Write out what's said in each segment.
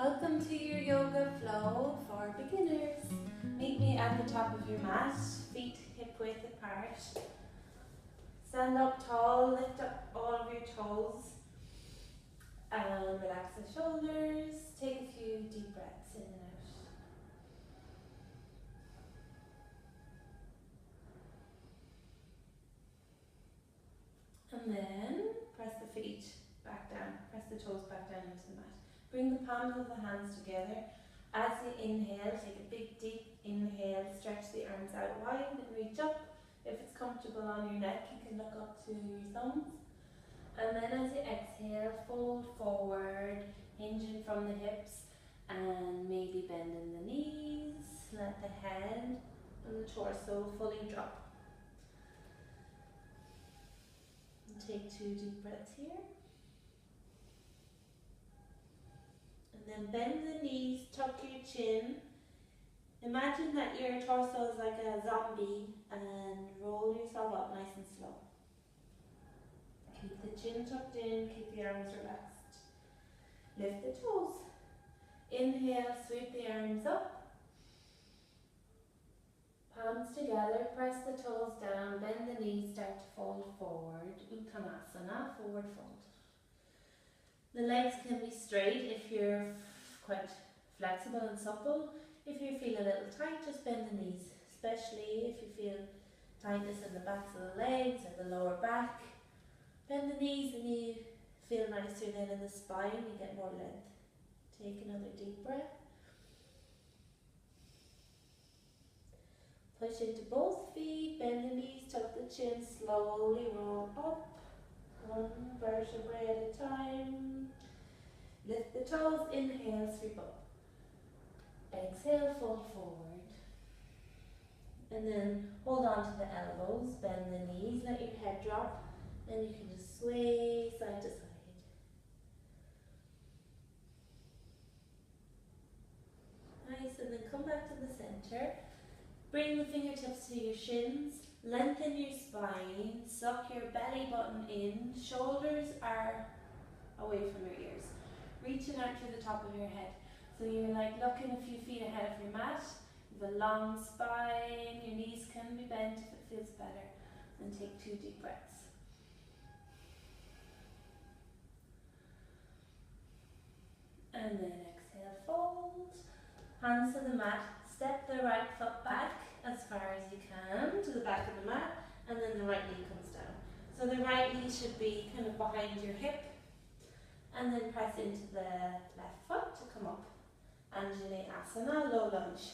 Welcome to your yoga flow for beginners. Meet me at the top of your mat, feet hip width apart. Stand up tall, lift up all of your toes and relax the shoulders. Take a few deep breaths in and out. And then press the feet back down, press the toes back down into the mat. Bring the palms of the hands together. As you inhale, take a big deep inhale, stretch the arms out wide and reach up. If it's comfortable on your neck, you can look up to your thumbs. And then as you exhale, fold forward, hinging from the hips and maybe bending the knees. Let the head and the torso fully drop. And take 2 deep breaths here. And then bend the knees, tuck your chin. Imagine that your torso is like a zombie and roll yourself up nice and slow. Keep the chin tucked in, keep the arms relaxed. Lift the toes. Inhale, sweep the arms up. Palms together, press the toes down, bend the knees, start to fold forward. Uttanasana, forward fold. The legs can be straight if you're quite flexible and supple. If you feel a little tight, just bend the knees, especially if you feel tightness in the backs of the legs or the lower back. Bend the knees and you feel nicer then in the spine, you get more length. Take another deep breath. Push into both feet, bend the knees, tuck the chin, slowly roll up. 1 vertebrae at a time. Lift the toes, inhale, sweep up. Exhale, fold forward. And then hold on to the elbows, bend the knees, let your head drop, and you can just sway side to side. Nice, and then come back to the center. Bring the fingertips to your shins. Lengthen your spine, suck your belly button in, shoulders are away from your ears. Reaching out to the top of your head. So you're like looking a few feet ahead of your mat. You have a long spine, your knees can be bent if it feels better. And take 2 deep breaths. And then exhale, fold. Hands to the mat, step the right foot back as far as you can to the back of the mat, and then the right knee comes down. So the right knee should be kind of behind your hip, and then press into the left foot to come up. Anjaneyasana, low lunge.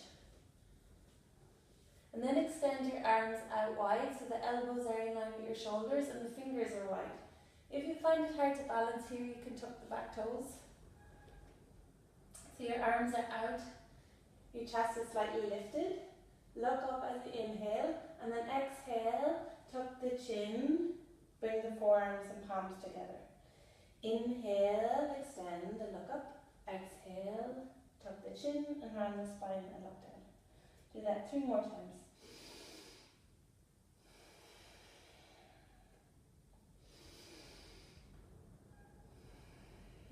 And then extend your arms out wide so the elbows are in line with your shoulders and the fingers are wide. If you find it hard to balance here, you can tuck the back toes. So your arms are out, your chest is slightly lifted. Look up as you inhale, and then exhale, tuck the chin, bring the forearms and palms together. Inhale, extend and look up. Exhale, tuck the chin and round the spine and look down. Do that 3 more times.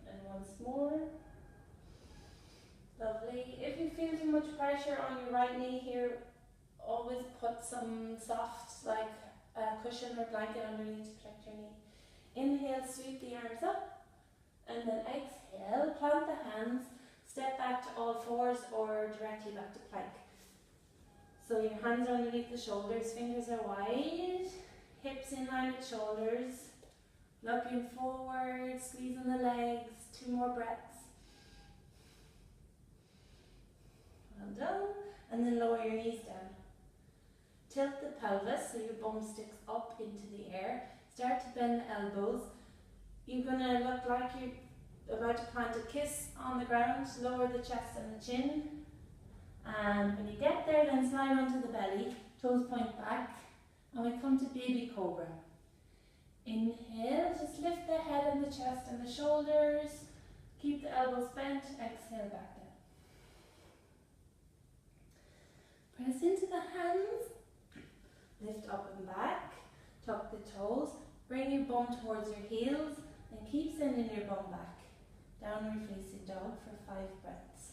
And once more. Lovely. If you feel too much pressure on your right knee here, always put some soft, like a cushion or blanket underneath to protect your knee. Inhale, sweep the arms up, and then exhale, plant the hands, step back to all fours or directly back to plank. So your hands are underneath the shoulders, fingers are wide, hips in line with shoulders, looking forward, squeezing the legs, 2 more breaths. Well done. And then lower your knees down. Tilt the pelvis so your bum sticks up into the air. Start to bend the elbows. You're going to look like you're about to plant a kiss on the ground. Lower the chest and the chin. And when you get there, then slide onto the belly. Toes point back. And we come to baby cobra. Inhale, just lift the head and the chest and the shoulders. Keep the elbows bent. Exhale, back down. Press into the hands. Lift up and back. Tuck the toes. Bring your bum towards your heels. And keep sending your bum back. Down downward facing dog for 5 breaths.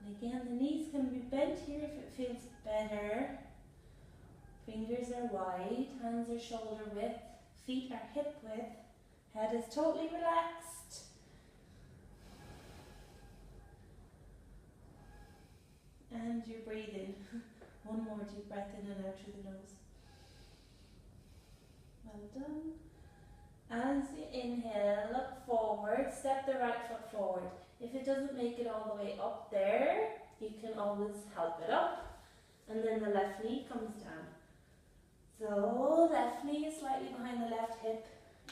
And again, the knees can be bent here if it feels better. Fingers are wide, hands are shoulder width, feet are hip width, head is totally relaxed. And you're breathing. One more deep breath in and out through the nose. Well done. As you inhale, look forward, step the right foot forward. If it doesn't make it all the way up there, you can always help it up. And then the left knee comes down. So, left knee is slightly behind the left hip.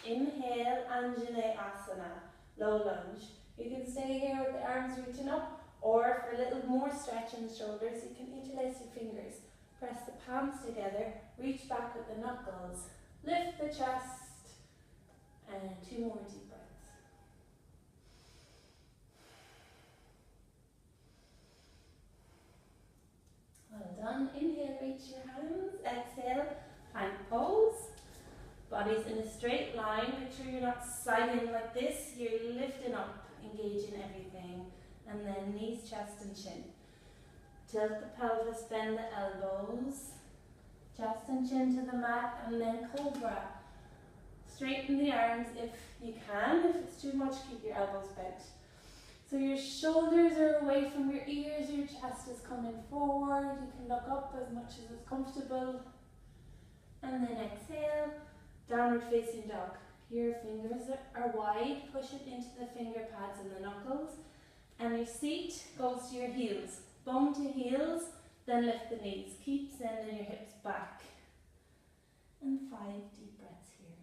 Inhale, Anjaneyasana, low lunge. You can stay here with the arms reaching up, or for a little more stretch in the shoulders, you can interlace your fingers. Press the palms together, reach back with the knuckles. Lift the chest, and 2 more deep breaths. Well done. Inhale, reach your hands. Exhale, plank pose. Body's in a straight line. Make sure you're not sliding like this. You're lifting up, engaging everything. And then knees, chest and chin. Tilt the pelvis, bend the elbows. Chest and chin to the mat, and then cobra. Straighten the arms if you can. If it's too much, keep your elbows bent. So your shoulders are away from your ears, your chest is coming forward. You can look up as much as is comfortable. And then exhale, downward facing dog. Your fingers are wide, push it into the finger pads and the knuckles. And your seat goes to your heels. Bum to heels, then lift the knees. Keep sending your hips back. And 5 deep breaths here.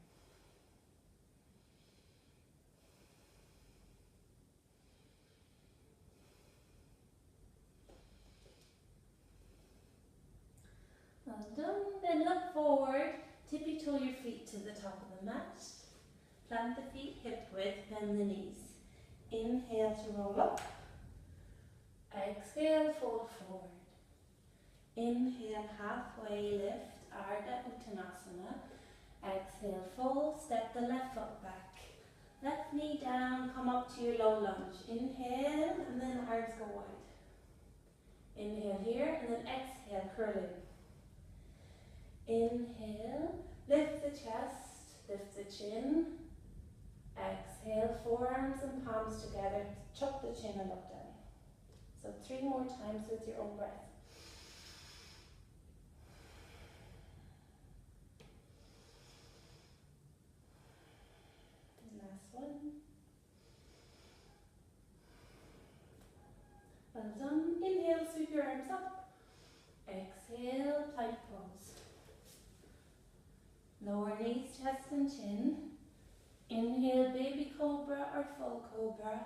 Well done. Then look forward. Tippy toe your feet to the top of the mat. Plant the feet hip width, bend the knees. Inhale to roll up. Exhale, fold forward. Inhale, halfway lift, Ardha Uttanasana. Exhale, fold, step the left foot back. Left knee down, come up to your low lunge. Inhale, and then arms go wide. Inhale here, and then exhale, curling. Inhale, lift the chest, lift the chin. Exhale, forearms and palms together, chuck the chin and look down. So 3 more times with your own breath. Last one. Well done. Inhale, sweep your arms up. Exhale, plank pose. Lower knees, chest and chin. Inhale, baby cobra or full cobra.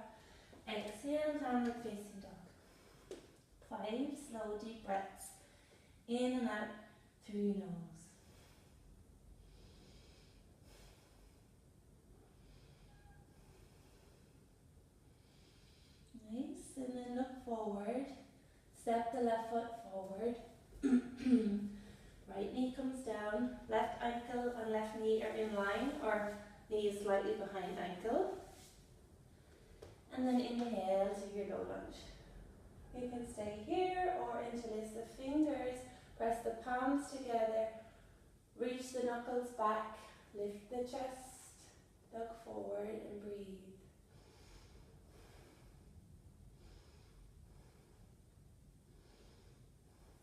Exhale, downward facing dog. 5 slow deep breaths. In and out through your nose. Nice, and then look forward. Step the left foot forward. Right knee comes down. Left ankle and left knee are in line, or knee is slightly behind ankle. And then inhale to your low lunge. You can stay here or interlace the fingers, press the palms together, reach the knuckles back, lift the chest, look forward and breathe.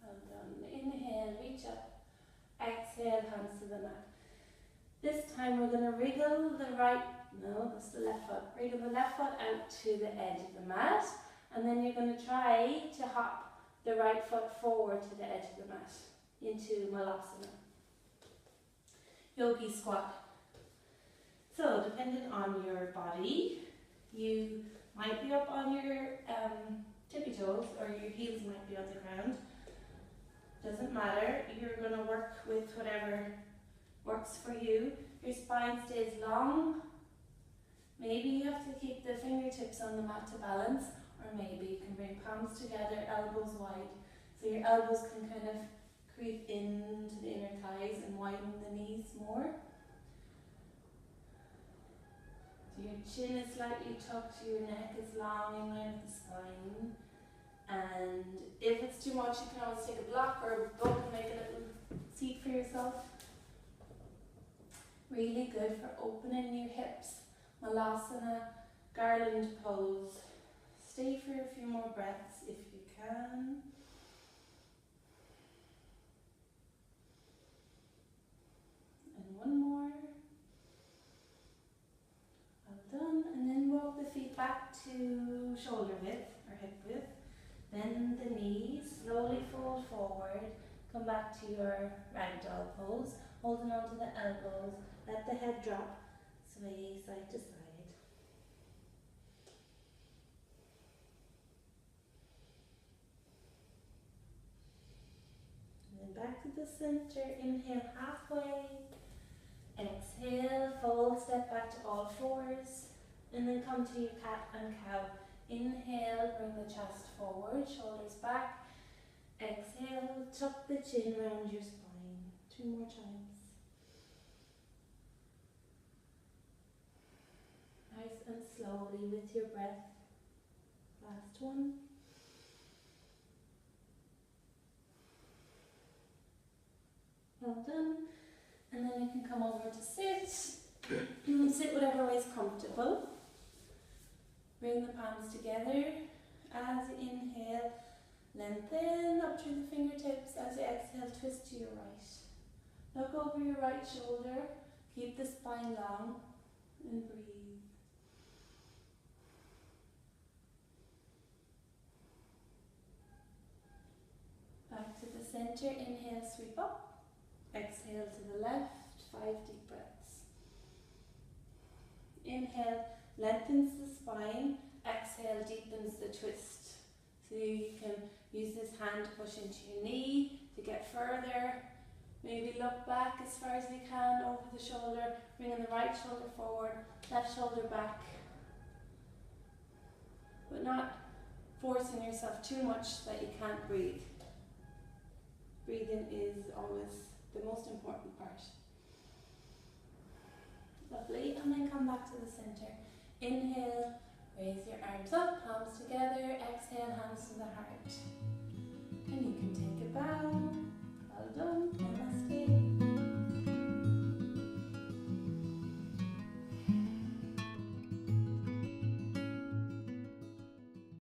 Well done. Inhale, reach up. Exhale, hands to the mat. This time we're going to wriggle the right, no, that's the left foot. Wriggle the left foot out to the edge of the mat. And then you're going to try to hop the right foot forward to the edge of the mat into Malasana. Yogi squat. So, depending on your body, you might be up on your tippy toes, or your heels might be on the ground. Doesn't matter. You're going to work with whatever works for you. Your spine stays long. Maybe you have to keep the fingertips on the mat to balance. Or maybe you can bring palms together, elbows wide. So your elbows can kind of creep into the inner thighs and widen the knees more. So your chin is slightly tucked, your neck is long in line with the spine. And if it's too much, you can always take a block or a book and make a little seat for yourself. Really good for opening your hips. Malasana, garland pose. Stay for a few more breaths if you can. And one more. Well done. And then walk the feet back to shoulder width or hip width. Bend the knees, slowly fold forward. Come back to your ragdoll pose, holding on to the elbows. Let the head drop, sway side to side. And then back to the center. Inhale halfway. Exhale, fold, step back to all fours. And then come to your cat and cow. Inhale, bring the chest forward, shoulders back. Exhale, tuck the chin round your spine. 2 more times. Nice and slowly with your breath. Last one. Well done. And then you can come over to sit. Sit whatever way is comfortable. Bring the palms together. As you inhale, lengthen up through the fingertips. As you exhale, twist to your right. Look over your right shoulder. Keep the spine long and breathe. Back to the center. Inhale, sweep up. Exhale to the left. 5 deep breaths. Inhale, lengthens the spine. Exhale, deepens the twist. So you can use this hand to push into your knee to get further. Maybe look back as far as you can over the shoulder, bringing the right shoulder forward, left shoulder back. But not forcing yourself too much that you can't breathe. Breathing is always the most important part. Lovely, and then come back to the center. Inhale, raise your arms up, palms together. Exhale, hands to the heart.